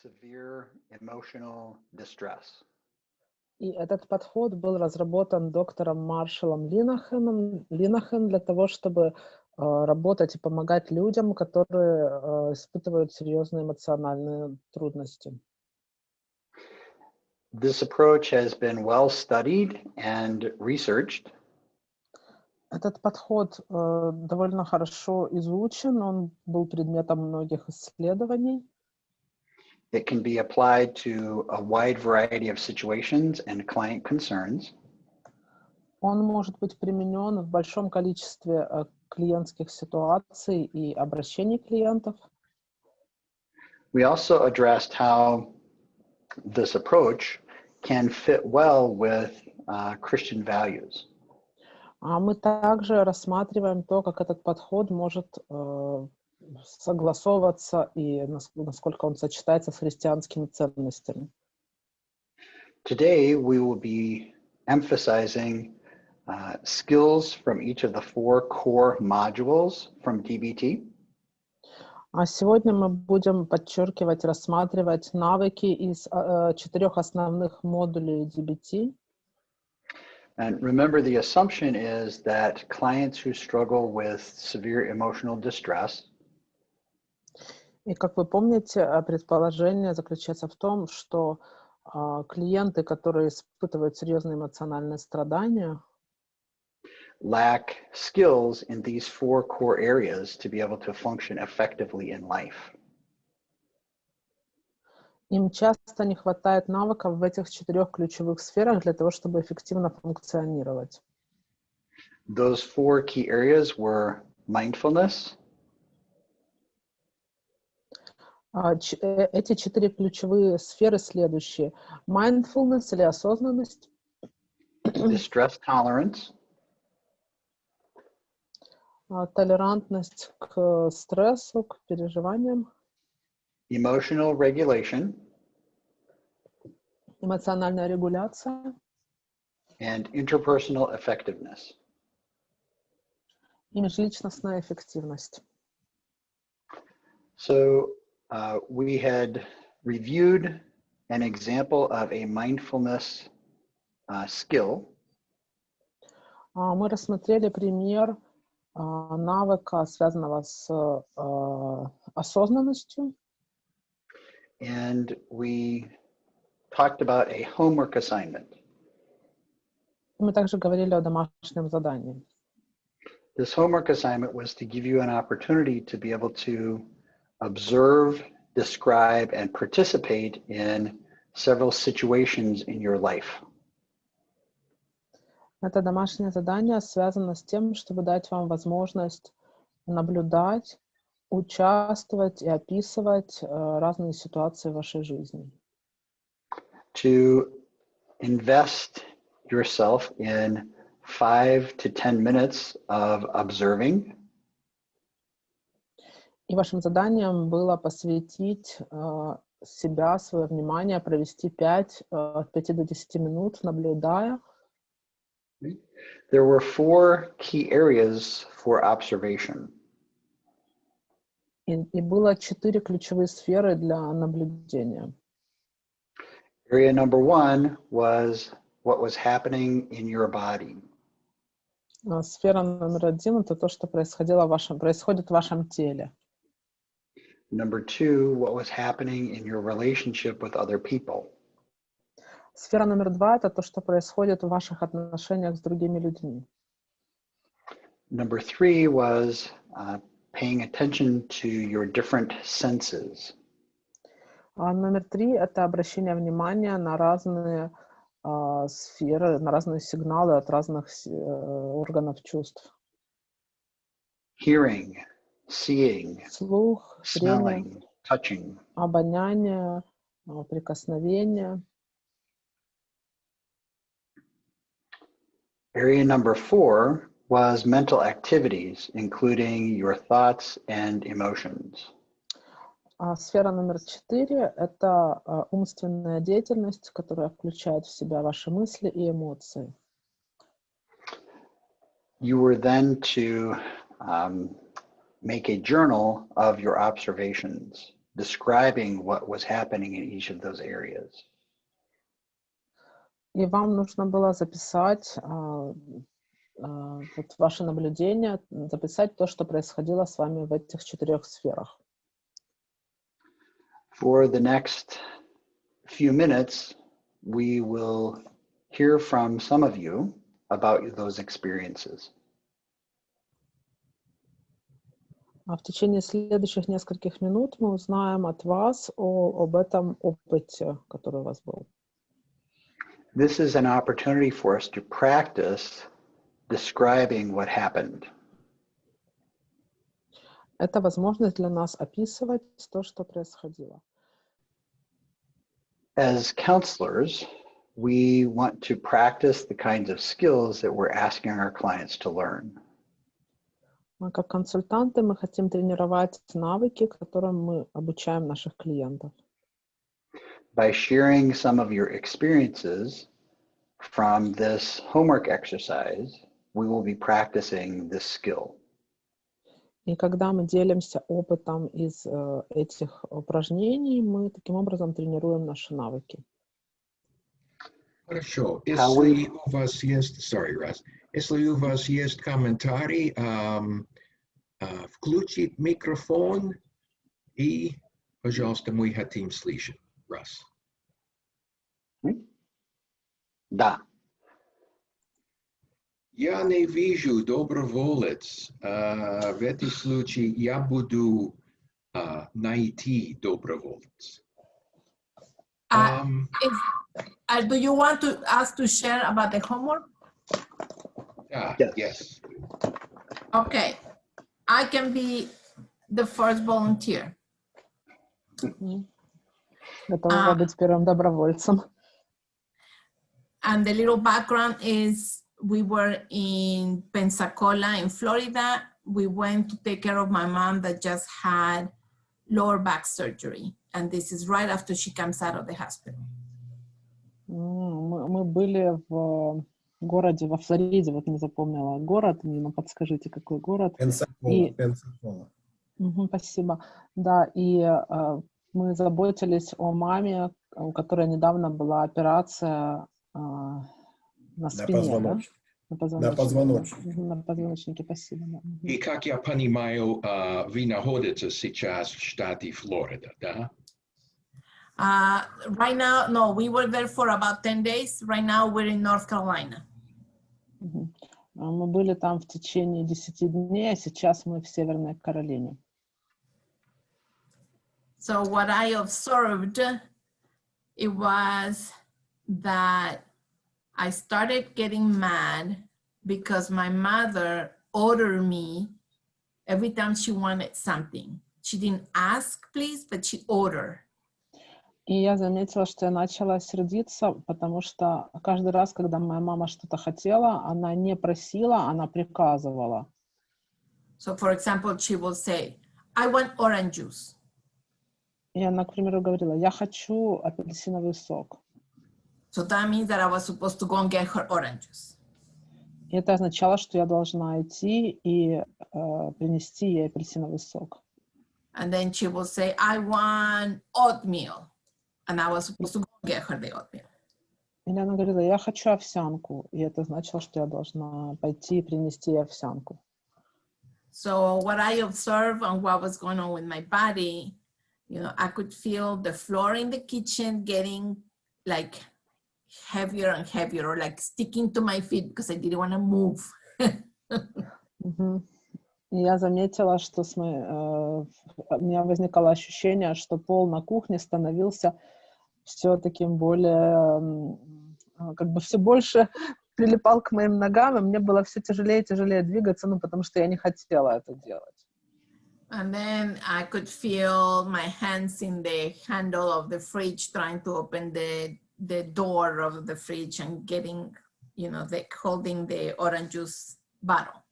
severe emotional distress. И этот подход был разработан доктором Маршалом Линахен для того, чтобы работать и помогать людям, которые испытывают серьезные эмоциональные трудности. This approach has been well studied and researched. Этот подход довольно хорошо изучен, он был предметом многих исследований. It can be applied to a wide variety of situations and client concerns. Он может быть применен в большом количестве клиентских ситуаций и обращений клиентов. We also addressed how this approach can fit well with Christian values. А мы также рассматриваем то, как этот подход может согласовываться и насколько он сочетается с христианскими ценностями. Today, we will be emphasizing skills from each of the 4 core modules from DBT. А сегодня мы будем подчеркивать, рассматривать навыки из 4 основных модулей DBT. And remember, the assumption is that clients who struggle with severe emotional distress И, как вы помните, предположение заключается в том, что клиенты, которые испытывают серьезные эмоциональные страдания, lack skills in these 4 core areas to be able to function effectively in life. им часто не хватает навыков в этих 4 ключевых сферах для того, чтобы эффективно функционировать. Those 4 key areas were mindfulness, Эти 4 ключевые сферы следующие. Mindfulness или осознанность, distress tolerance, толерантность к стрессу, к переживаниям, emotional regulation, эмоциональная регуляция and interpersonal effectiveness. и межличностная эффективность. So we had reviewed an example of a mindfulness skill. Мы рассмотрели пример навыка, связанного с осознанностью. And we talked about a homework assignment. Мы также говорили о домашнем задании. This homework assignment was to give you an opportunity to be able to observe, describe, and participate in several situations in your life. Это домашнее задание связано с тем, чтобы дать вам возможность наблюдать, участвовать и описывать разные ситуации в вашей жизни. To invest yourself in 5 to 10 minutes of observing. И вашим заданием было посвятить себя, свое внимание, провести от 5 до 10 минут, наблюдая. There were 4 key areas for observation. И было 4 ключевые сферы для наблюдения. Area number 1 was what was happening in your body. Сфера номер 1 — это то, что происходит в вашем теле. Number 2, what was happening in your relationship with other people. Сфера номер 2 — это то, что происходит в ваших отношениях с другими людьми. Number 3 was paying attention to your different senses. Номер 3 — это обращение внимания на разные сферы, на разные сигналы от разных органов чувств. Hearing, seeing, Слух, зрение, smelling, touching. обоняние, прикосновение. Area number 4 was mental activities, including your thoughts and emotions. Сфера номер 4 — это умственная деятельность, которая включает в себя ваши мысли и эмоции. You were then to make a journal of your observations. describing what was happening in each of those areas. И вам нужно было записать вот ваши наблюдения, записать то, что происходило с вами в этих 4 сферах. For the next few minutes, we will hear from some of you about those experiences. А в течение следующих нескольких минут мы узнаем от вас об этом опыте, который у вас был. This is an opportunity for us to practice describing what happened. Это возможность для нас описывать то, что происходило. As counselors, we want to practice the kinds of skills that we're asking our clients to learn. Как консультанты мы хотим тренировать навыки, которым мы обучаем наших клиентов. By sharing some of your experiences from this homework exercise, we will be practicing this skill. И когда мы делимся опытом из этих упражнений, мы таким образом тренируем наши навыки. Хорошо. Если у вас есть, Russ, если у вас есть комментарий, включить микрофон и, пожалуйста, мы хотим слышать, Russ. Да. Я не вижу доброволец. В этом случае я буду найти доброволец. Do you want us to share about the homework? Yes. Okay. I can be the first volunteer. Готова быть первым добровольцем. And the little background is we were in Pensacola in Florida. We went to take care of my mom that just had lower back surgery. And this is right after she comes out of the hospital. Мы были в городе во Флориде, вот не запомнила город, но подскажите, какой город. Пенсакола. Спасибо. Да, и мы заботились о маме, у которой недавно была операция на спине, да? На позвоночнике, спасибо. Да. И как я понимаю, вы находитесь сейчас в штате Флорида, да? Right now, no, we were there for about 10 days. Right now, we're in North Carolina. Мы были там в течение 10 дней, а сейчас мы в Северной Каролине. So what I observed, it was that I started getting mad because my mother ordered me every time she wanted something. She didn't ask, please, but she ordered. И я заметила, что я начала сердиться, потому что каждый раз, когда моя мама что-то хотела, она не просила, она приказывала. So, for example, she will say, I want orange juice. И она, к примеру, говорила, я хочу апельсиновый сок. So that means that I was supposed to go and get her orange juice. И это означало, что я должна идти и принести ей апельсиновый сок. And then she will say, I want oatmeal. And I was supposed to go get her the oatmeal. Или она говорила, я хочу овсянку. И это значило, что я должна пойти и принести ей овсянку. So what I observed and what was going on with my body, you know, I could feel the floor in the kitchen getting like heavier and heavier, or like sticking to my feet because I didn't want to move. Я заметила, что у меня возникало ощущение, что пол на кухне становился все таким более, как бы все больше прилипал к моим ногам, и мне было все тяжелее и тяжелее двигаться, потому что я не хотела это делать. And then I could feel my hands in the handle of the fridge trying to open the door of the fridge and getting, you know, holding the orange juice bottle.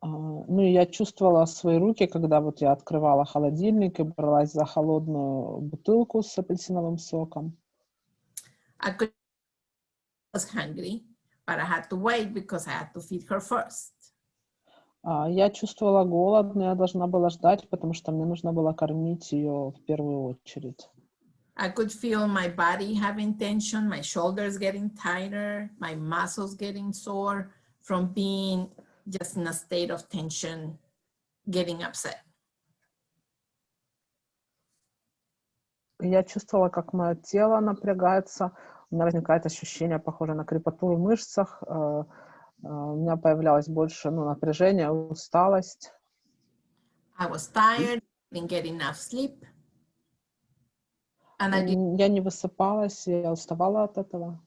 Ну, и я чувствовала свои руки, когда вот я открывала холодильник и бралась за холодную бутылку с апельсиновым соком. I was hungry, but I had to wait because I had to feed her first. Я чувствовала голод, но я должна была ждать, потому что мне нужно было кормить ее в первую очередь. I could feel my body having tension, my shoulders getting tighter, my muscles getting sore from being just in a state of tension, getting upset. Я чувствовала, как мое тело напрягается, у меня возникает ощущение, похожее на крепатуру в мышцах, у меня появлялось больше напряжения, усталость. I was tired, didn't get enough sleep. And I did. Я не высыпалась, я уставала от этого.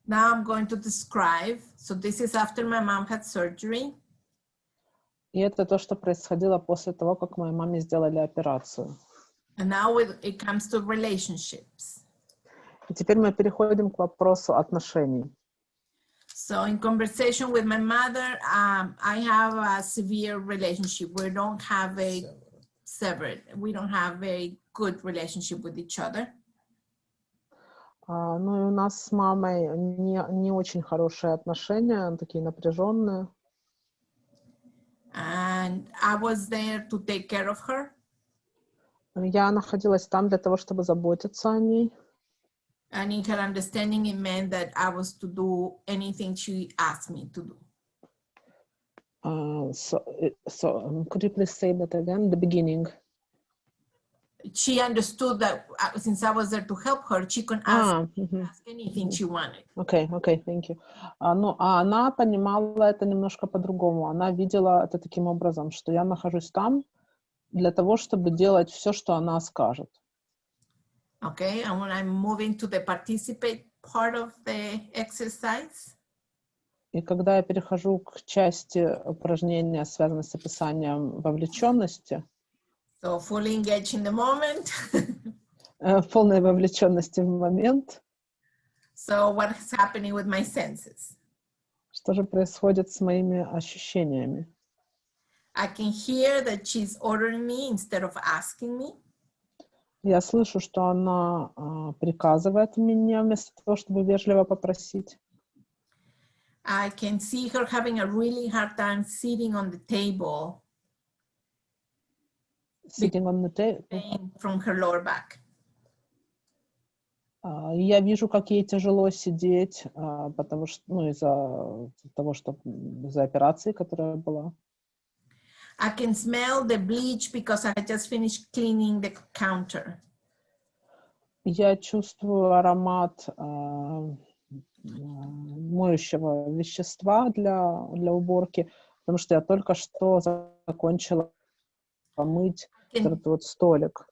Now I'm going to describe. So this is after my mom had surgery. И это то, что происходило после того, как моей маме сделали операцию. And now it comes to relationships. И теперь мы переходим к вопросу отношений. So in conversation with my mother, I have a severe relationship. We don't have a severed. We don't have a good relationship with each other. Ну и у нас с мамой не очень хорошие отношения, такие напряженные. And I was there to take care of her. Я находилась там для того, чтобы заботиться о ней. And in her understanding, it meant that I was to do anything she asked me to do. So could you please say that again, the beginning? She understood that since I was there to help her, she could ask anything she wanted. Okay, thank you. Она понимала это немножко по-другому. Она видела это таким образом, что я нахожусь там для того, чтобы делать все, что она скажет. Okay, and when I'm moving to the participate part of the exercise. И когда я перехожу к части упражнения, связанной с описанием вовлеченности, So fully engaged in the moment. в полной вовлеченности в момент. So what's happening with my senses? Что же происходит с моими ощущениями? I can hear that she's ordering me instead of asking me. Я слышу, что она приказывает мне вместо того, чтобы вежливо попросить. I can see her having a really hard time sitting on the table. Sitting on the table. From her lower back. Я вижу, как ей тяжело сидеть, потому что, из-за того, что из-за операции, которая была. I can smell the bleach because I had just finished cleaning the counter. Я чувствую аромат моющего вещества для уборки, потому что я только что закончила помыть этот столик.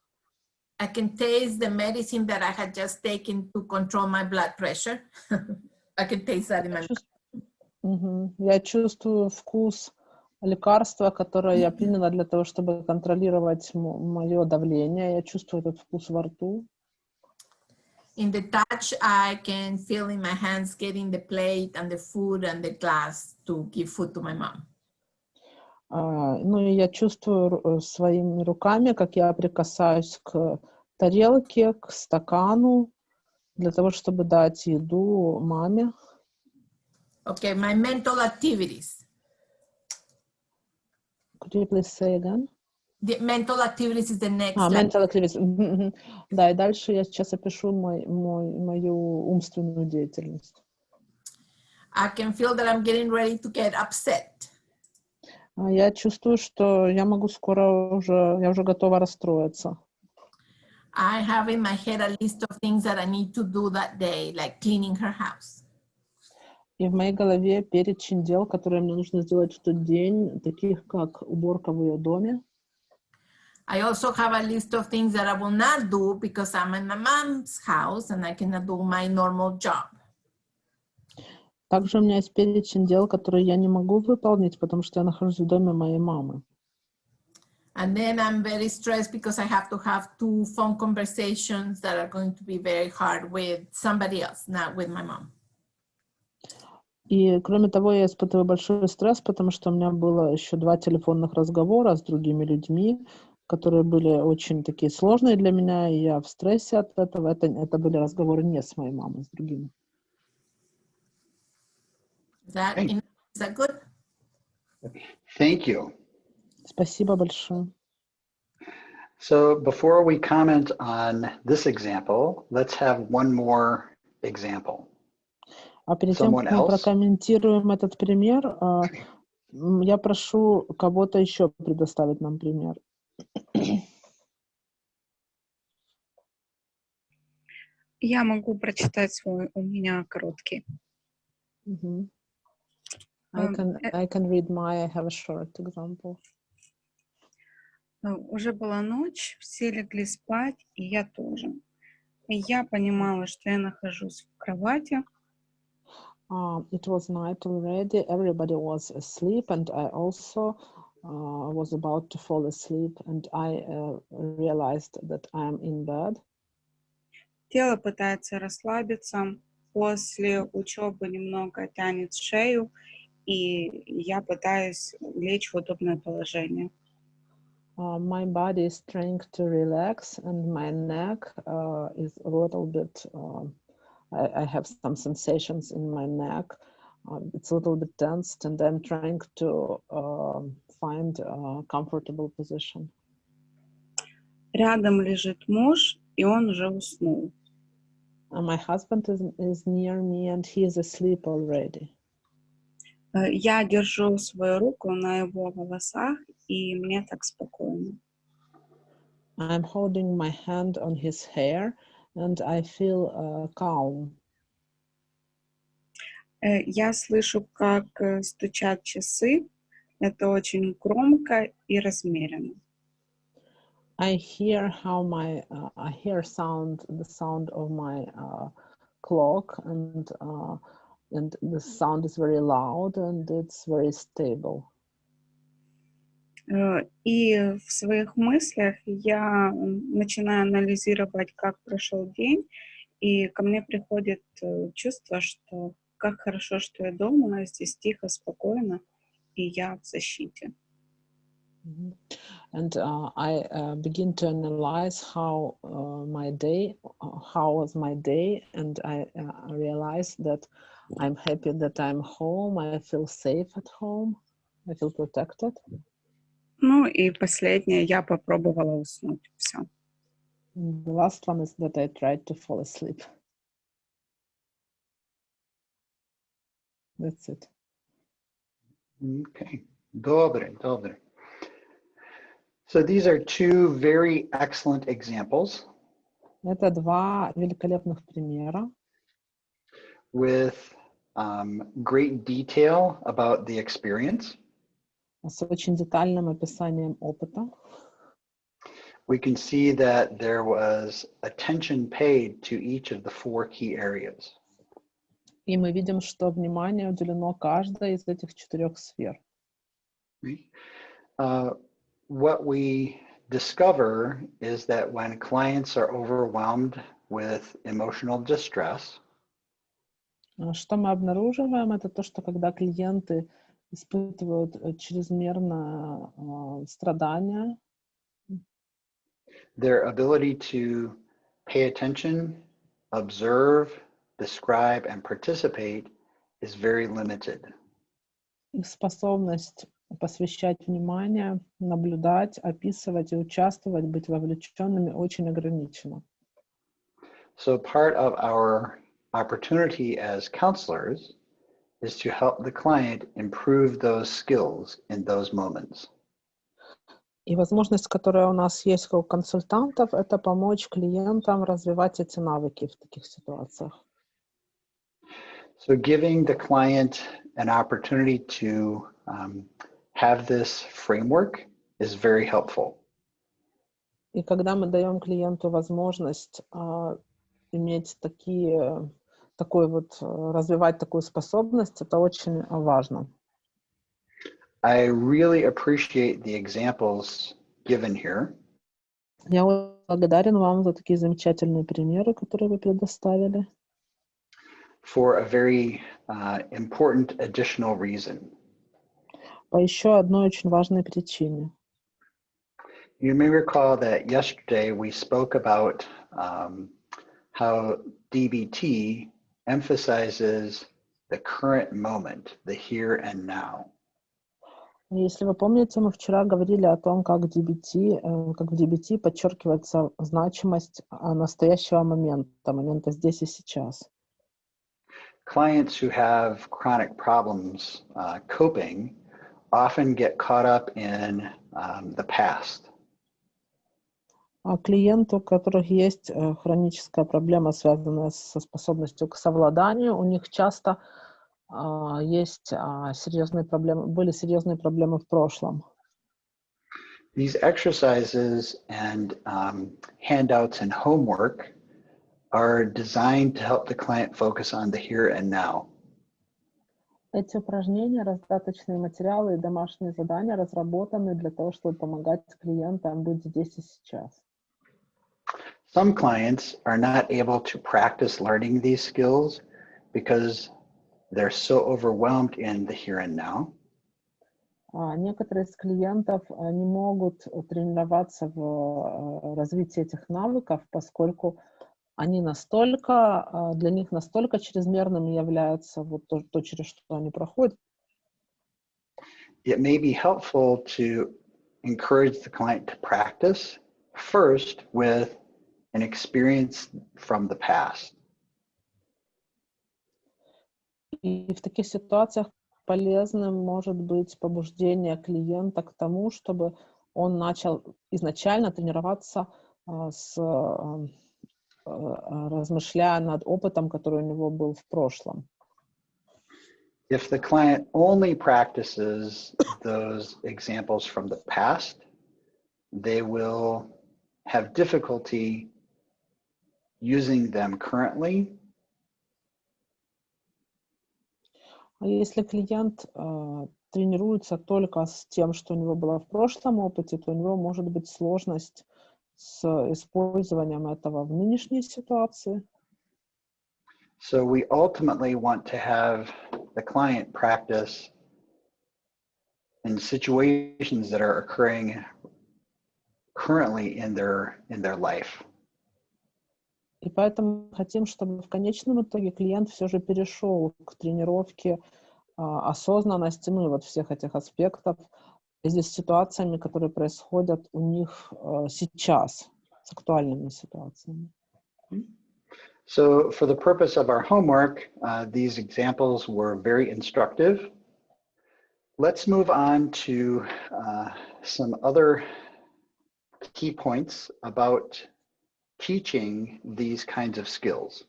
I can taste the medicine that I had just taken to control my blood pressure. I can taste that in my mouth. Я чувствую вкус лекарства, которое я приняла для того, чтобы контролировать мое давление. Я чувствую этот вкус во рту. In the touch, I can feel in my hands getting the plate and the food and the glass to give food to my mom. И я чувствую своими руками, как я прикасаюсь к тарелке, к стакану, для того, чтобы дать еду маме. Okay, my mental activities. Could you please say again? The mental activities is the next. Mental activities. Да, и дальше я сейчас опишу мою умственную деятельность. I can feel that I'm getting ready to get upset. Я чувствую, что я могу я уже готова расстроиться. I have in my head a list of things that I need to do that day, like cleaning her house. И в моей голове перечень дел, которые мне нужно сделать в тот день, таких как уборка в ее доме. I also have a list of things that I will not do because I'm in my mom's house and I cannot do my normal job. Также у меня есть перечень дел, которые я не могу выполнить, потому что я нахожусь в доме моей мамы. And then I'm very stressed because I have to have 2 phone conversations that are going to be very hard with somebody else, not with my mom. И кроме того, я испытываю большой стресс, потому что у меня было еще 2 телефонных разговора с другими людьми, которые были очень такие сложные для меня, и я в стрессе от этого. Это были разговоры не с моей мамой, с другими. Is that good? Thank you. Спасибо большое. So before we comment on this example, let's have one more example. А перед тем, Someone как мы else? прокомментируем этот пример, я прошу кого-то еще предоставить нам пример. Я могу прочитать свой, у меня короткий. Мгм. I can read my, I have a short example. Уже была ночь, все легли спать, и я тоже. И я понимала, что я нахожусь в кровати, It was night already, everybody was asleep, and I also was about to fall asleep, and I realized that I am in bed. тело пытается расслабиться, после учебы немного тянет шею, и я пытаюсь лечь в удобное положение. My body is trying to relax, and my neck is a little bit, I have some sensations in my neck. It's a little bit tensed, and I'm trying to find a comfortable position. Рядом лежит муж, и он уже уснул. My husband is near me, and he is asleep already. Я держу свою руку на его волосах, и мне так спокойно. I'm holding my hand on his hair, and I feel calm. Я слышу, как стучат часы. Это очень громко и размеренно. I hear how I hear the sound of my clock, and the sound is very loud and it's very stable. И в своих мыслях я начинаю анализировать, как прошел день, и ко мне приходит чувство, что как хорошо, что я дома, здесь тихо, спокойно, и я в защите. And I begin to analyze how was my day, and I realize that I'm happy that I'm home. I feel safe at home. I feel protected. Ну и последнее, я попробовала уснуть. Все. The last one is that I tried to fall asleep. That's it. Okay. Добре, добре. So these are two very excellent examples. Это два великолепных примера With great detail about the experience. с очень детальным описанием опыта. We can see that there was attention paid to each of the four key areas. И мы видим, что внимание уделено каждой из этих 4 сфер. What we discover is that when clients are overwhelmed with emotional distress, Что мы обнаруживаем, это то, что когда клиенты испытывают чрезмерное страдание, their ability to pay attention, observe, describe, and participate is very limited. их способность посвящать внимание, наблюдать, описывать и участвовать, быть вовлеченными очень ограничена. So part of our opportunity as counselors is to help the client improve those skills in those moments. И возможность, которая у нас есть как у консультантов, это помочь клиентам развивать эти навыки в таких ситуациях. So giving the client an opportunity to have this framework is very helpful. И когда мы даем клиенту возможность иметь развивать такую способность, это очень важно. I really appreciate the examples given here. Я благодарен вам за такие замечательные примеры, которые вы предоставили. For a very important additional reason. По еще одной очень важной причине. You may recall that yesterday we spoke about how DBT emphasizes the current moment, the here and now. Если вы помните, мы вчера говорили о том, как в DBT подчеркивается значимость настоящего момента здесь и сейчас. Clients who have chronic problems coping often get caught up in the past. А клиенты, у которых есть хроническая проблема, связанная со способностью к совладанию, у них часто есть были серьезные проблемы в прошлом. These exercises and handouts and homework are designed to help the client focus on the here and now. Эти упражнения, раздаточные материалы и домашние задания разработаны для того, чтобы помогать клиентам быть здесь и сейчас. Some clients are not able to practice learning these skills because they're so overwhelmed in the here and now. Некоторые из клиентов не могут тренироваться в развитии этих навыков, поскольку они для них настолько чрезмерными является вот то, через что они проходят. It may be helpful to encourage the client to practice first with an experience from the past. И в таких ситуациях полезным может быть побуждение клиента к тому, чтобы он начал изначально тренироваться, размышляя над опытом, который у него был в прошлом. If the client only practices those examples from the past, they will have difficulty using them currently. А если клиент тренируется только с тем, что у него было в прошлом опыте, то у него может быть сложность с использованием этого в нынешней ситуации. So we ultimately want to have the client practice in situations that are occurring currently in their life. И поэтому хотим, чтобы в конечном итоге клиент все же перешел к тренировке осознанности, ну и вот всех этих аспектов, здесь с ситуациями, которые происходят у них сейчас, с актуальными ситуациями. So for the purpose of our homework, these examples were very instructive. Let's move on to some other key points about teaching these kinds of skills.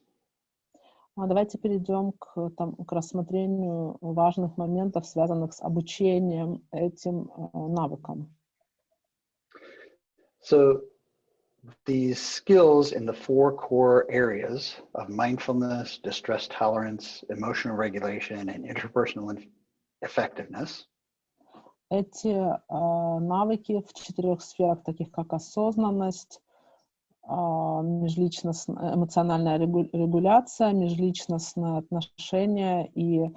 Давайте перейдем к рассмотрению важных моментов, связанных с обучением этим навыкам. So these skills in the 4 core areas of mindfulness, distress tolerance, emotional regulation, and interpersonal effectiveness. Эти навыки в 4 сферах, таких как осознанность, эмоциональная регуляция, межличностные отношения и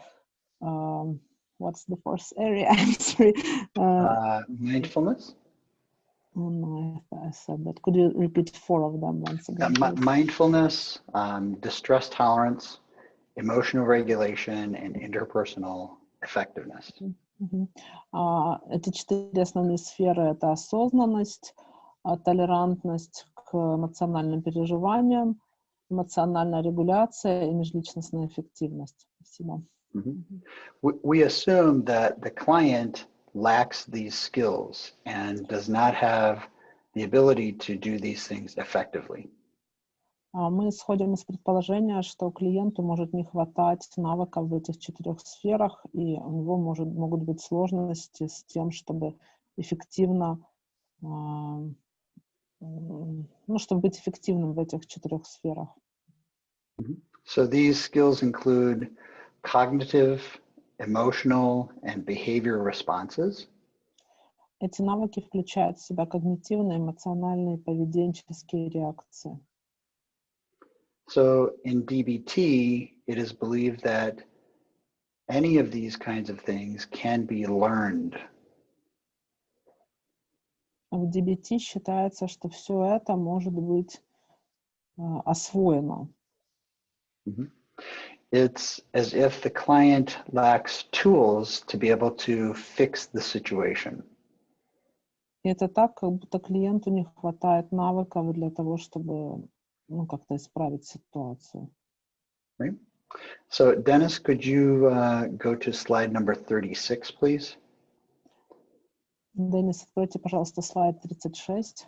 what's the fourth area? I'm sorry. Mindfulness. Oh no, I said that. Could you repeat 4 of them once again? Mindfulness, distress tolerance, emotional regulation, and interpersonal effectiveness. Эти 4 основные сферы — это осознанность, толерантность к эмоциональным переживаниям, эмоциональная регуляция и межличностная эффективность. Спасибо. We assume that the client lacks these skills and does not have the ability to do these things effectively. Мы исходим из предположения, что клиенту может не хватать навыков в этих 4 сферах, и у него могут быть сложности с тем, чтобы эффективно, чтобы быть эффективным в этих 4 сферах. So these skills include cognitive, emotional, and behavioral responses. Эти навыки включают в себя когнитивные, эмоциональные, поведенческие реакции. So in DBT, it is believed that any of these kinds of things can be learned. В DBT считается, что все это может быть освоено. It's as if the client lacks tools to be able to fix the situation. И это так, как будто клиенту не хватает навыков для того, чтобы как-то исправить ситуацию. Right? So, Dennis, could you go to slide number 36, please? Денис, откройте, пожалуйста, слайд 36.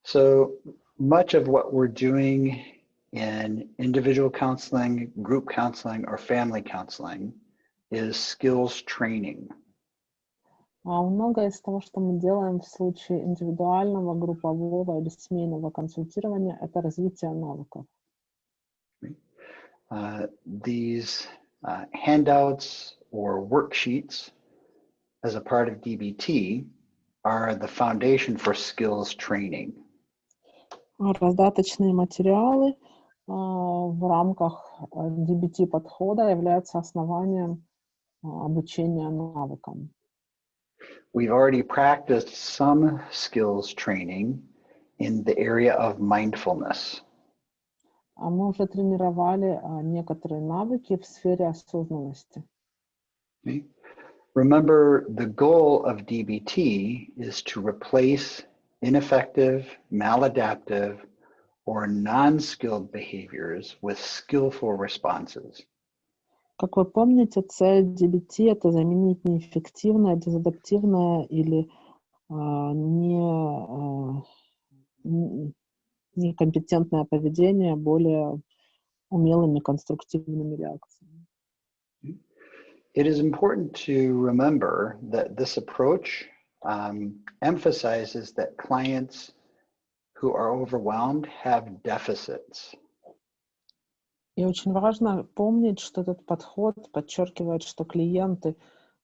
So much of what we're doing in individual counseling, group counseling, or family counseling is skills training. Многое из того, что мы делаем в случае индивидуального, группового или семейного консультирования, это развитие навыков. These handouts or worksheets as a part of DBT are the foundation for skills training. Раздаточные материалы в рамках DBT-подхода являются основанием обучения навыкам. We've already practiced some skills training in the area of mindfulness. Мы уже тренировали некоторые навыки в сфере осознанности. Okay. Remember, the goal of DBT is to replace ineffective, maladaptive, or non-skilled behaviors with skillful responses. Как вы помните, цель DBT — это заменить неэффективное, дезадаптивное или некомпетентное поведение более умелыми конструктивными реакциями. It is important to remember that this approach emphasizes that clients who are overwhelmed have deficits. И очень важно помнить, что этот подход подчеркивает, что клиенты,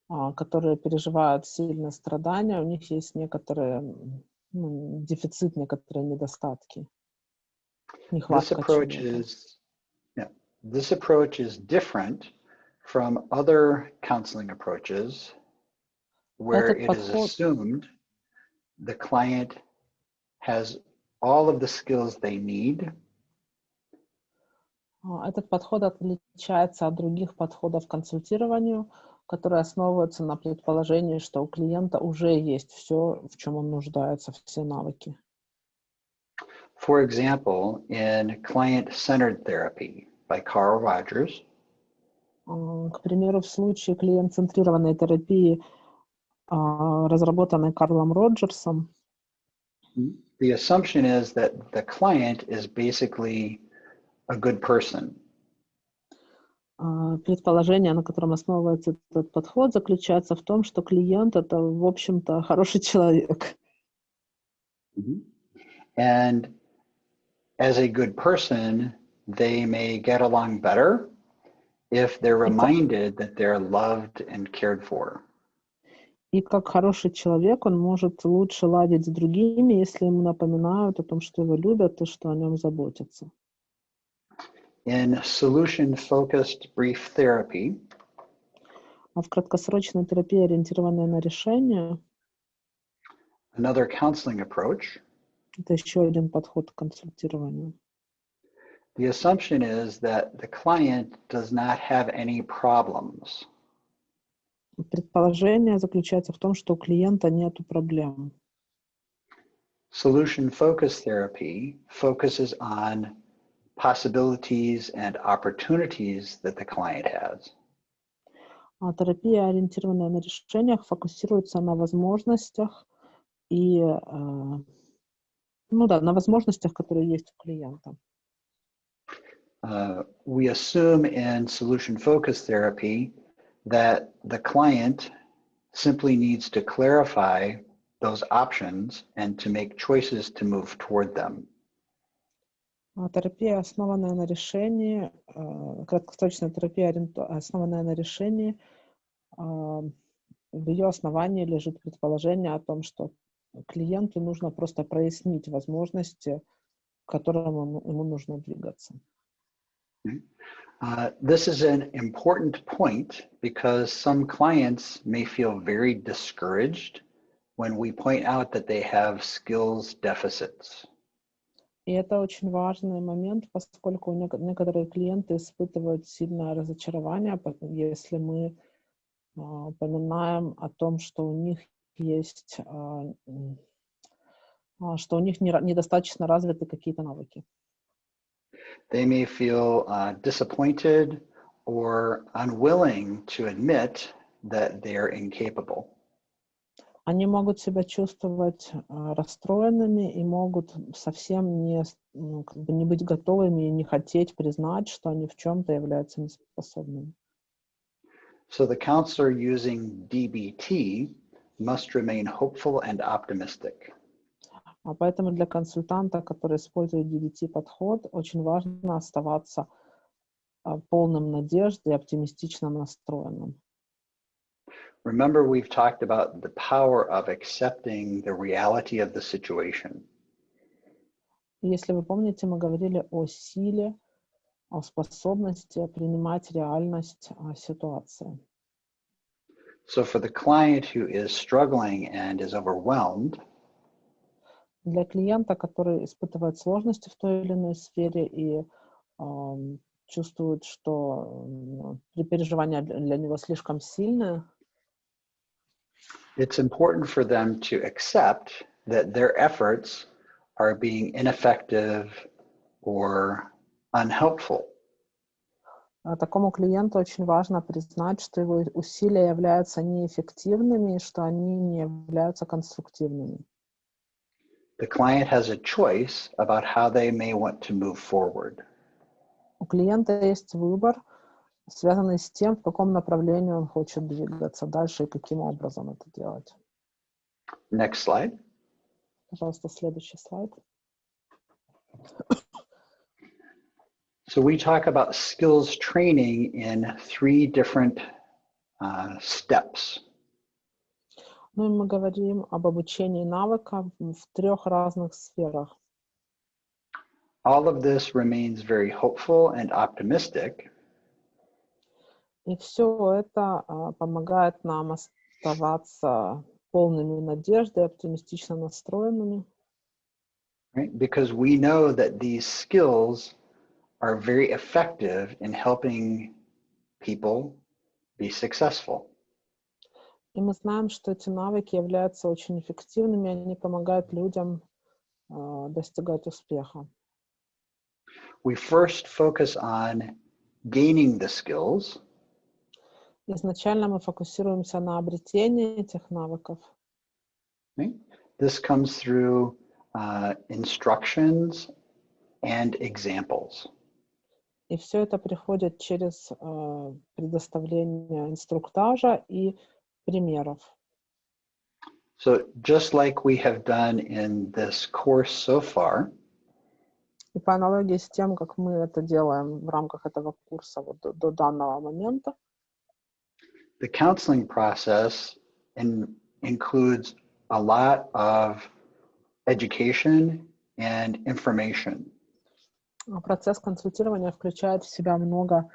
которые переживают сильные страдания, у них есть некоторые дефицит, некоторые недостатки. This approach is different from other counseling approaches where it is assumed the client has all of the skills they need. Этот подход отличается от других подходов к консультированию, которые основываются на предположении, что у клиента уже есть все, в чем он нуждается, все навыки. For example, in client-centered therapy by Carl Rogers, к примеру, в случае клиент-центрированной терапии, разработанной Карлом Роджерсом, the assumption is that the client is basically a good person. Предположение, на котором основывается этот подход, заключается в том, что клиент — это, в общем-то, хороший человек. And as a good person, they may get along better if they're reminded that they're loved and cared for. И как хороший человек, он может лучше ладить с другими, если ему напоминают о том, что его любят и что о нем заботятся. In solution-focused brief therapy, А в краткосрочной терапии, ориентированной на решение, another counseling approach, это еще один подход к консультированию. the assumption is that the client does not have any problems. Предположение заключается в том, что у клиента нет проблем. Solution-focused therapy focuses on possibilities and opportunities that the client has. Терапия, ориентированная на решениях, фокусируется на возможностях и на возможностях, которые есть у клиента. We assume in solution-focused therapy that the client simply needs to clarify those options and to make choices to move toward them. Терапия, основанная на решении, краткосрочная терапия, основанная на решении, в ее основании лежит предположение о том, что клиенту нужно просто прояснить возможности, к которым ему нужно двигаться. This is an important point because some clients may feel very discouraged when we point out that they have skills deficits. И это очень важный момент, поскольку некоторые клиенты испытывают сильное разочарование, если мы упоминаем о том, что у них есть, что у них недостаточно развиты какие-то навыки. They may feel disappointed or unwilling to admit that they're incapable. Они могут себя чувствовать расстроенными и могут совсем не быть готовыми и не хотеть признать, что они в чем-то являются неспособными. So the counselor using DBT must remain hopeful and optimistic. А поэтому для консультанта, который использует DBT-подход, очень важно оставаться полным надежды и оптимистично настроенным. Remember, we've talked about the power of accepting the reality of the situation. Если вы помните, мы говорили о силе, о способности принимать реальность ситуации. So for the client who is struggling and is overwhelmed, Для клиента, который испытывает сложности в той или иной сфере и чувствует, что переживания для него слишком сильные, it's important for them to accept that their efforts are being ineffective or unhelpful. такому клиенту очень важно признать, что его усилия являются неэффективными и что они не являются конструктивными. The client has a choice about how they may want to move forward. У клиента есть выбор, связанный с тем, в каком направлении он хочет двигаться дальше и каким образом это делать. Next slide. Пожалуйста, следующий слайд. So we talk about skills training in 3 different steps. Ну и мы говорим об обучении навыкам в 3 разных сферах. All of this remains very hopeful and optimistic. И все это помогает нам оставаться полными надежды, оптимистично настроенными. Right? Because we know that these skills are very effective in helping people be successful. И мы знаем, что эти навыки являются очень эффективными, они помогают людям достигать успеха. We first focus on gaining the skills. Изначально мы фокусируемся на обретении этих навыков. Right? This comes through instructions and examples. И все это приходит через предоставление инструктажа и примеров. So just like we have done in this course so far, И по аналогии с тем, как мы это делаем в рамках этого курса вот до данного момента, the counseling process includes a lot of education and information. процесс консультирования включает в себя много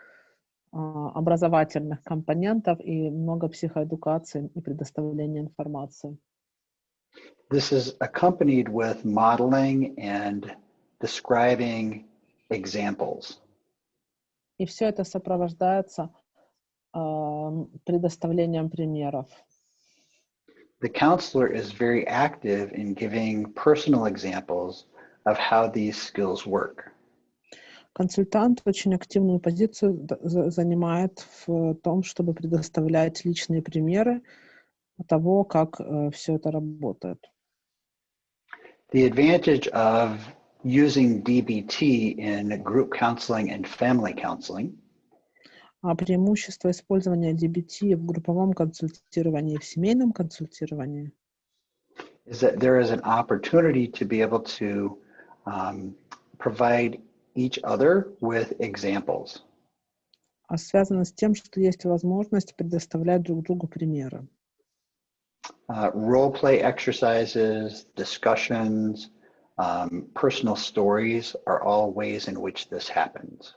образовательных компонентов и много психоэдукации и предоставления информации. This is accompanied with modeling and describing examples. И все это сопровождается предоставлением примеров. The counselor is very active in giving personal examples of how these skills work. Консультант очень активную позицию занимает в том, чтобы предоставлять личные примеры того, как все это работает. The advantage of using DBT in group counseling and family counseling А преимущество использования DBT в групповом консультировании и в семейном консультировании is that there is an opportunity to be able to provide each other with examples. связано с тем, что есть возможность предоставлять друг другу примеры. Role play exercises, discussions, personal stories are all ways in which this happens.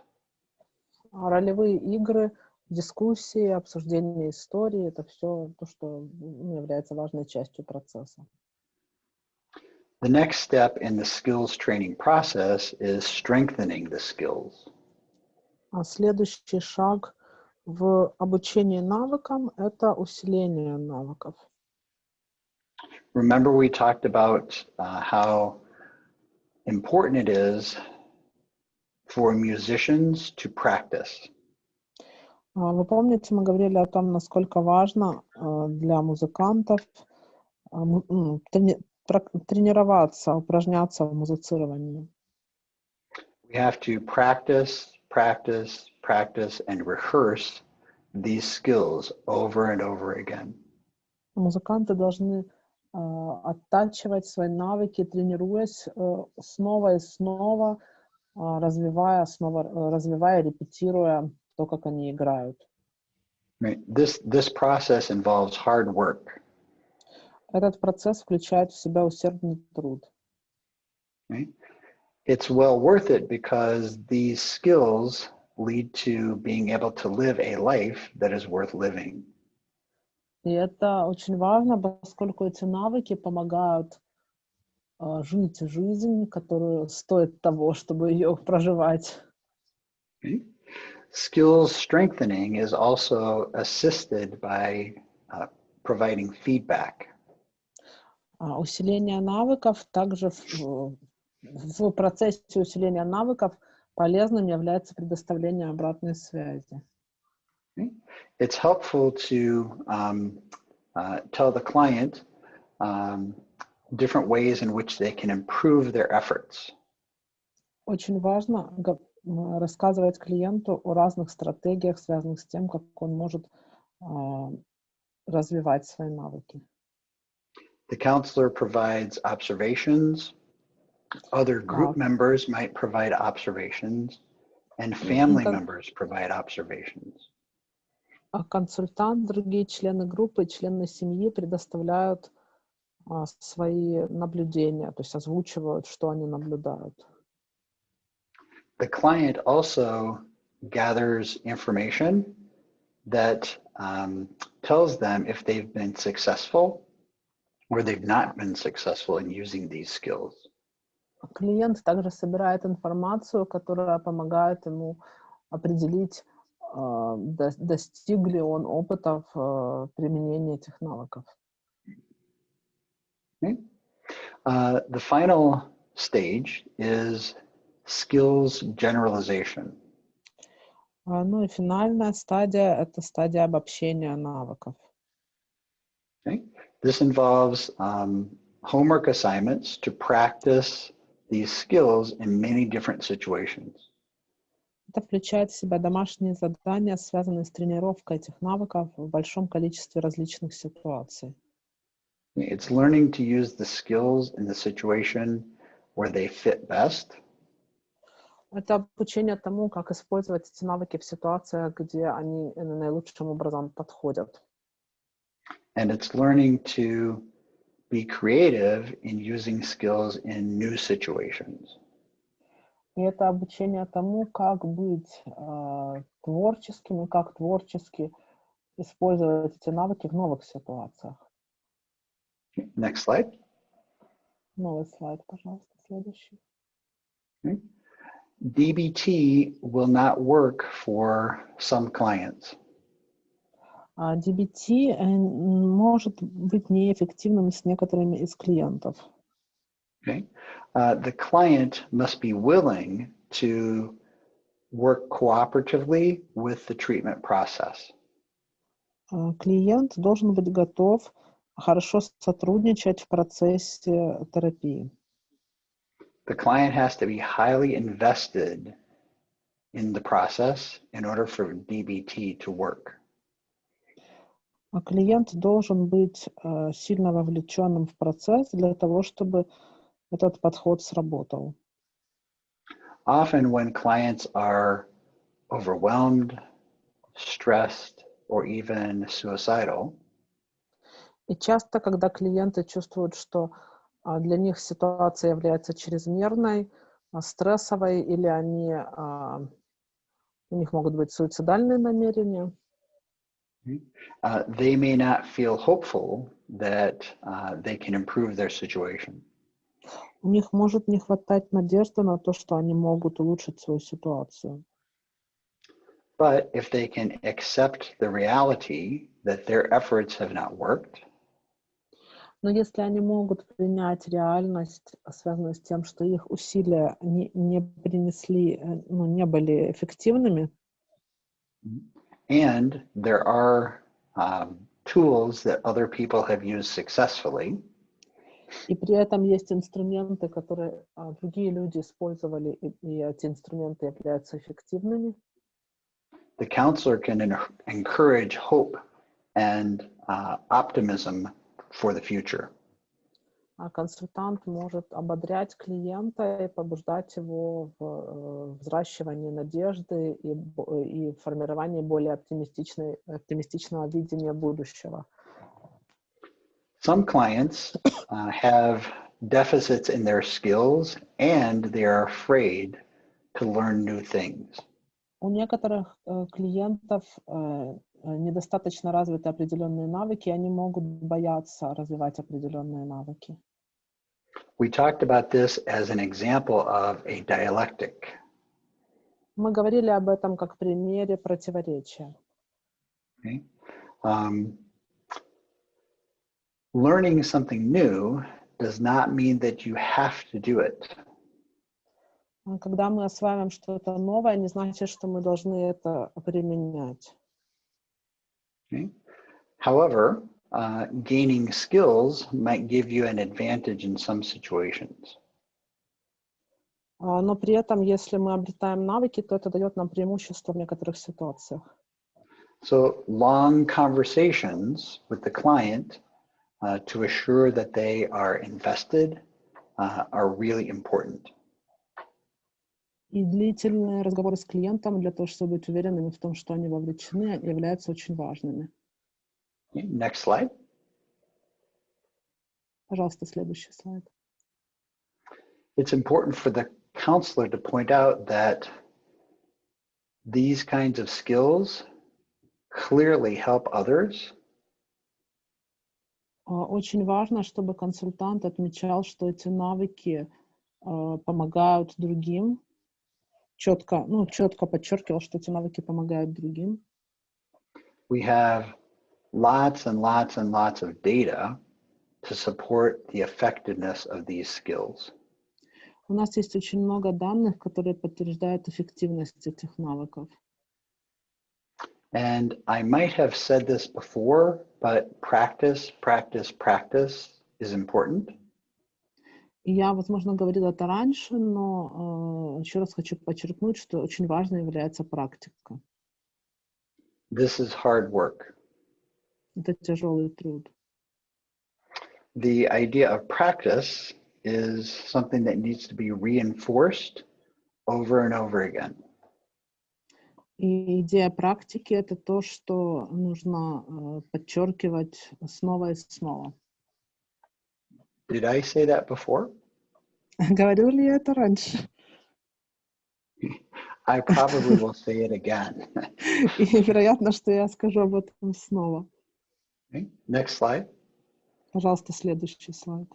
Ролевые игры, дискуссии, обсуждение истории — это все то, что является важной частью процесса. The next step in the skills training process is strengthening the skills. А следующий шаг в обучении навыкам — это усиление навыков. Remember, we talked about how important it is for musicians to practice. Вы помните, мы говорили о том, насколько важно для музыкантов тренироваться, упражняться в музицировании. We have to practice, practice, practice, and rehearse these skills over and over again. Музыканты должны оттачивать свои навыки, тренируясь снова и снова, развивая, репетируя то, как они играют. Right? This process involves hard work. Этот процесс включает в себя усердный труд. Right? It's well worth it because these skills lead to being able to live a life that is worth living. И это очень важно, поскольку эти навыки помогают жить жизнь, которую стоит того, чтобы ее проживать. Okay? Skills strengthening is also assisted by providing feedback. Усиление навыков также в процессе усиления навыков полезным является предоставление обратной связи. Okay? It's helpful to tell the client different ways in which they can improve their efforts. Очень важно рассказывать клиенту о разных стратегиях, связанных с тем, как он может развивать свои навыки. The counselor provides observations. Other group members might provide observations, and family members provide observations. А консультант, другие члены группы, члены семьи предоставляют свои наблюдения, то есть озвучивают, что они наблюдают. The client also gathers information that tells them if they've been successful or they've not been successful in using these skills. Клиент также собирает информацию, которая помогает ему определить, достиг ли он опыта в применении этих навыков. Okay. The final stage is skills generalization. Ну и финальная стадия — это стадия обобщения навыков. Okay. This involves homework assignments to practice these skills in many different situations. Это включает в себя домашние задания, связанные с тренировкой этих навыков в большом количестве различных ситуаций. It's learning to use the skills in the situation where they fit best. Это обучение тому, как использовать эти навыки в ситуациях, где они наилучшим образом подходят. And it's learning to be creative in using skills in new situations. И это обучение тому, как быть творческим и как творчески использовать эти навыки в новых ситуациях. Next slide. Новый слайд, пожалуйста, следующий. Okay. DBT will not work for some clients. DBT может быть неэффективным с некоторыми из клиентов. Okay. The client must be willing to work cooperatively with the treatment process. Клиент должен быть готов хорошо сотрудничать в процессе терапии. The client has to be highly invested in the process in order for DBT to work. Клиент должен быть сильно вовлеченным в процесс для того, чтобы этот подход сработал. Often when clients are overwhelmed, stressed, or even suicidal, И часто, когда клиенты чувствуют, что для них ситуация является чрезмерной, стрессовой, или у них могут быть суицидальные намерения, They may not feel hopeful that they can improve their situation. У них может не хватать надежды на то, что они могут улучшить свою ситуацию. But if they can accept the reality that their efforts have not worked, Но если они могут принять реальность, связанную с тем, что их усилия не принесли, ну, не были эффективными, and there are tools that other people have used successfully, и при этом есть инструменты, которые другие люди использовали, и эти инструменты являются эффективными, the counselor can encourage hope and optimism for the future. а консультант может ободрять клиента и побуждать его в взращивании надежды и формировании более оптимистичного видения будущего. Some clients have deficits in their skills and they are afraid to learn new things. У некоторых клиентов недостаточно развиты определенные навыки, и они могут бояться развивать определенные навыки. We talked about this as an example of a dialectic. Мы говорили об этом как примере противоречия. Okay? Learning something new does not mean that you have to do it. Когда мы осваиваем что-то новое, не значит, что мы должны это применять. Okay? However, gaining skills might give you an advantage in some situations. Но при этом, если мы обретаем навыки, то это дает нам преимущество в некоторых ситуациях. So long conversations with the client to assure that they are invested are really important. И длительные разговоры с клиентом для того, чтобы быть уверенными в том, что они вовлечены, являются очень важными. Okay, next slide. Пожалуйста, следующий слайд. It's important for the counselor to point out that these kinds of skills clearly help others. Очень важно, чтобы консультант отмечал, что эти навыки помогают другим. Четко подчеркивал, что эти навыки помогают другим. We have lots and lots and lots of data to support the effectiveness of these skills. У нас есть очень много данных, которые подтверждают эффективность этих навыков. And I might have said this before, but practice is important. И я, возможно, говорила это раньше, но еще раз хочу подчеркнуть, что очень важной является практика. This is hard work. Это тяжелый труд. The idea of practice is something that needs to be reinforced over and over again. И идея практики — это то, что нужно подчеркивать снова и снова. Did I say that before? Говорил ли я это раньше? I probably will say it again. И вероятно, что я скажу об этом снова. Okay, next slide. Пожалуйста, следующий слайд.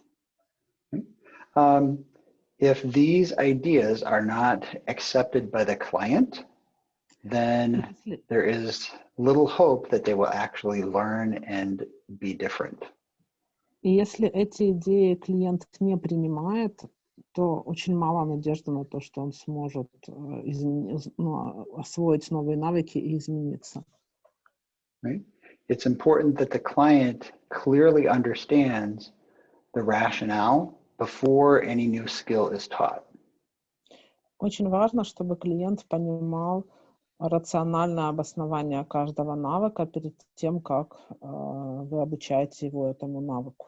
If these ideas are not accepted by the client, then there is little hope that they will actually learn and be different. И если эти идеи клиент не принимает, то очень мало надежды на то, что он сможет освоить новые навыки и измениться. Right? It's important that the client clearly understands the rationale before any new skill is taught. Очень важно, чтобы клиент понимал рациональное обоснование каждого навыка перед тем, как вы обучаете его этому навыку.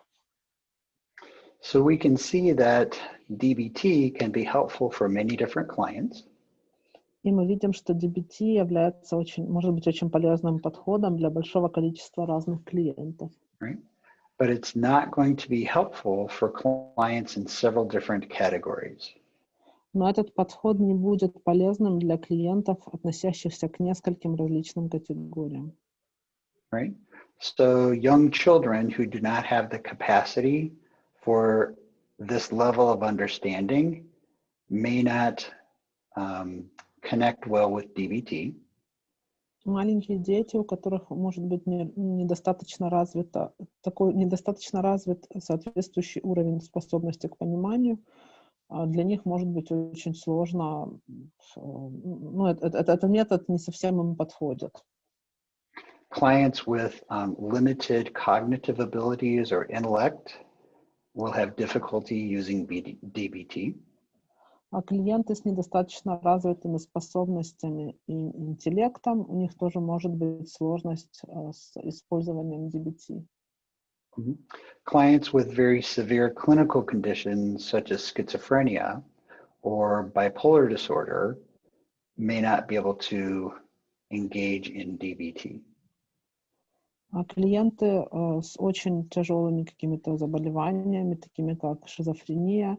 So we can see that DBT can be helpful for many different clients. И мы видим, что DBT может быть очень полезным подходом для большого количества разных клиентов. Right? But it's not going to be helpful for clients in several different categories. Но этот подход не будет полезным для клиентов, относящихся к нескольким различным категориям. right? So young children who do not have the capacity for this level of understanding may not connect well with DBT. Маленькие дети, у которых может быть недостаточно развит соответствующий уровень способности к пониманию, для них может быть очень сложно, этот метод не совсем им подходит. Clients with limited cognitive abilities or intellect will have difficulty using DBT. А клиенты с недостаточно развитыми способностями и интеллектом, у них тоже может быть сложность с использованием DBT. Clients with very severe clinical conditions such as schizophrenia or bipolar disorder may not be able to engage in DBT. А клиенты с очень тяжелыми какими-то заболеваниями, такими как шизофрения,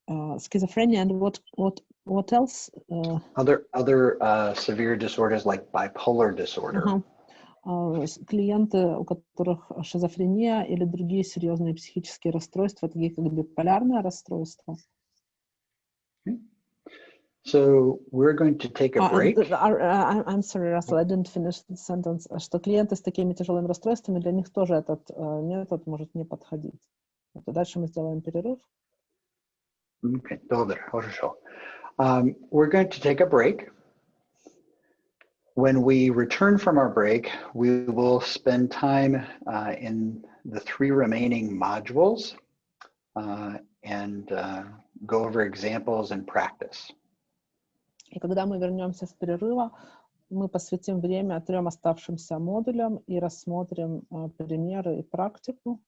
schizophrenia, and what else? Other severe disorders like bipolar disorder. Клиенты, у которых шизофрения или другие серьезные психические расстройства, такие как биполярное расстройство. So we're going to take a break. I'm sorry, Russell, I didn't finish the sentence. Что клиенты с такими тяжелыми расстройствами, для них тоже этот метод может не подходить. Дальше мы сделаем перерыв. Okay, хорошо. We're going to take a break. When we return from our break, we will spend time in the 3 remaining modules and go over examples and practice. И когда мы вернемся с перерыва, мы посвятим время 3 оставшимся модулям и рассмотрим примеры и практику.